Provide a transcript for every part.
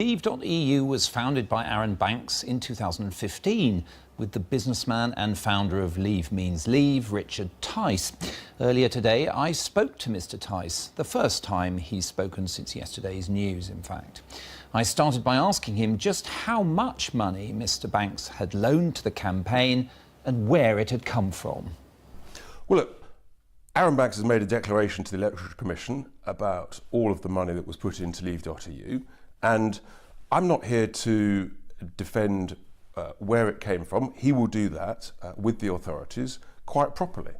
Leave.eu was founded by Arron Banks in 2015 with the businessman and founder of Leave Means Leave, Richard Tice. Earlier today, I spoke to Mr. Tice, the first time he's spoken since yesterday's news, in fact. I started by asking him just how much money Mr. Banks had loaned to the campaign and where it had come from. Well, look, Arron Banks has made a declaration to the Electoral Commission about all of the money that was put into Leave.eu. And I'm not here to defend where it came from. He will do that with the authorities quite properly.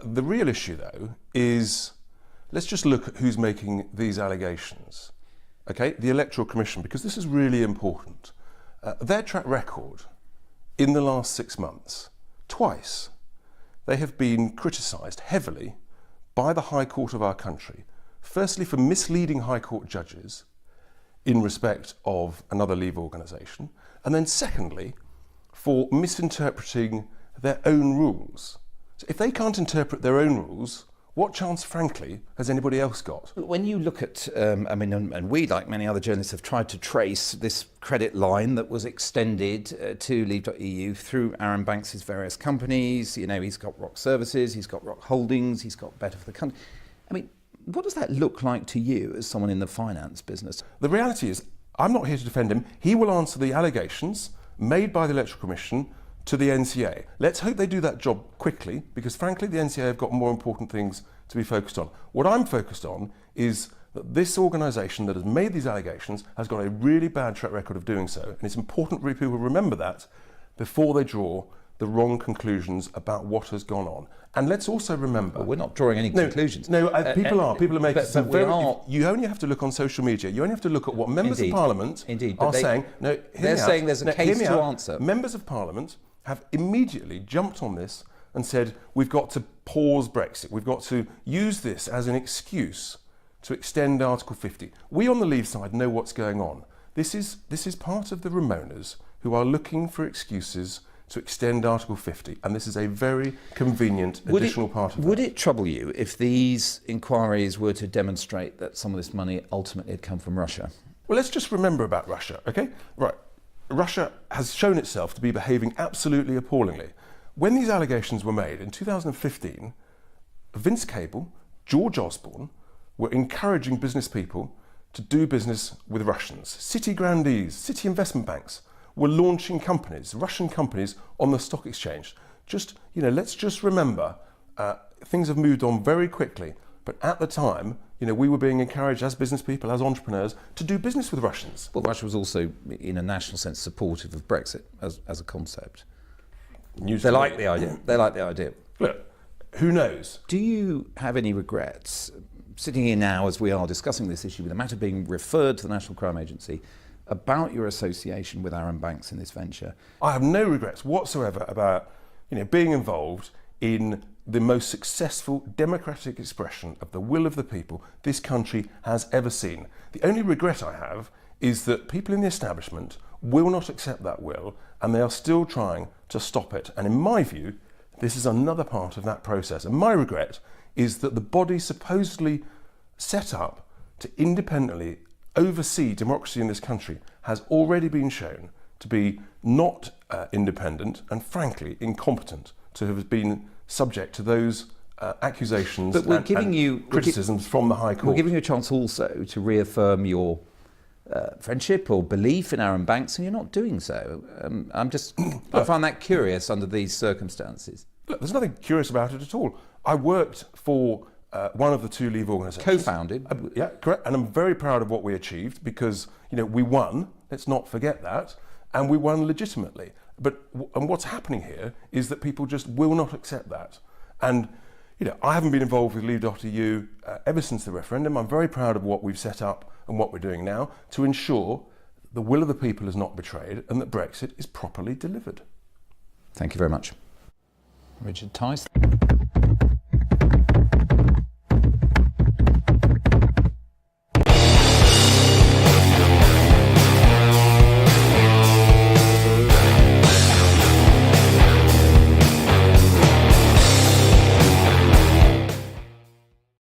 The real issue, though, is let's just look at who's making these allegations. Okay, the Electoral Commission, because this is really important. Their track record in the last 6 months, twice, they have been criticised heavily by the High Court of our country. Firstly, for misleading High Court judges in respect of another Leave organisation, and then secondly, for misinterpreting their own rules. So if they can't interpret their own rules, what chance, frankly, has anybody else got? When you look at, and we, like many other journalists, have tried to trace this credit line that was extended to Leave.eu through Arron Banks' various companies. You know, he's got Rock Services, he's got Rock Holdings, he's got Better for the Country. I mean, what does that look like to you as someone in the finance business? The reality is, I'm not here to defend him. He will answer the allegations made by the Electoral Commission to the NCA. Let's hope they do that job quickly, because frankly, the NCA have got more important things to be focused on. What I'm focused on is that this organisation that has made these allegations has got a really bad track record of doing so. And it's important that people remember that before they draw the wrong conclusions about what has gone on. And let's also remember... Well, we're not drawing any conclusions. People are making some very... You only have to look on social media. You only have to look at what members of Parliament are saying. No, they're saying there's a case to answer. Members of Parliament have immediately jumped on this and said, we've got to pause Brexit. We've got to use this as an excuse to extend Article 50. We on the Leave side know what's going on. This is part of the Ramonas who are looking for excuses to extend Article 50, and this is a very convenient additional part of it. Would it trouble you if these inquiries were to demonstrate that some of this money ultimately had come from Russia? Well, let's just remember about Russia, okay? Right. Russia has shown itself to be behaving absolutely appallingly. When these allegations were made in 2015, Vince Cable, George Osborne were encouraging business people to do business with Russians. City grandees, city investment banks were launching companies, Russian companies, on the stock exchange. Let's just remember, things have moved on very quickly. But at the time, we were being encouraged as business people, as entrepreneurs, to do business with Russians. Well, Russia was also, in a national sense, supportive of Brexit as a concept. They like the idea. They like the idea. Look, who knows? Do you have any regrets, sitting here now as we are discussing this issue, with the matter being referred to the National Crime Agency, about your association with Arron Banks in this venture? I have no regrets whatsoever about being involved in the most successful democratic expression of the will of the people this country has ever seen. The only regret I have is that people in the establishment will not accept that will, and they are still trying to stop it. And in my view, this is another part of that process. And my regret is that the body supposedly set up to independently oversee democracy in this country has already been shown to be not independent and frankly incompetent, to have been subject to those accusations and criticisms from the High Court. We're giving you a chance also to reaffirm your friendship or belief in Arron Banks, and you're not doing so. I find that curious under these circumstances. Look, there's nothing curious about it at all. I worked for one of the two Leave organisations. Co-founded. Yeah, correct. And I'm very proud of what we achieved because, we won. Let's not forget that. And we won legitimately. And what's happening here is that people just will not accept that. And, I haven't been involved with Leave.eu ever since the referendum. I'm very proud of what we've set up and what we're doing now to ensure the will of the people is not betrayed and that Brexit is properly delivered. Thank you very much. Richard Tice.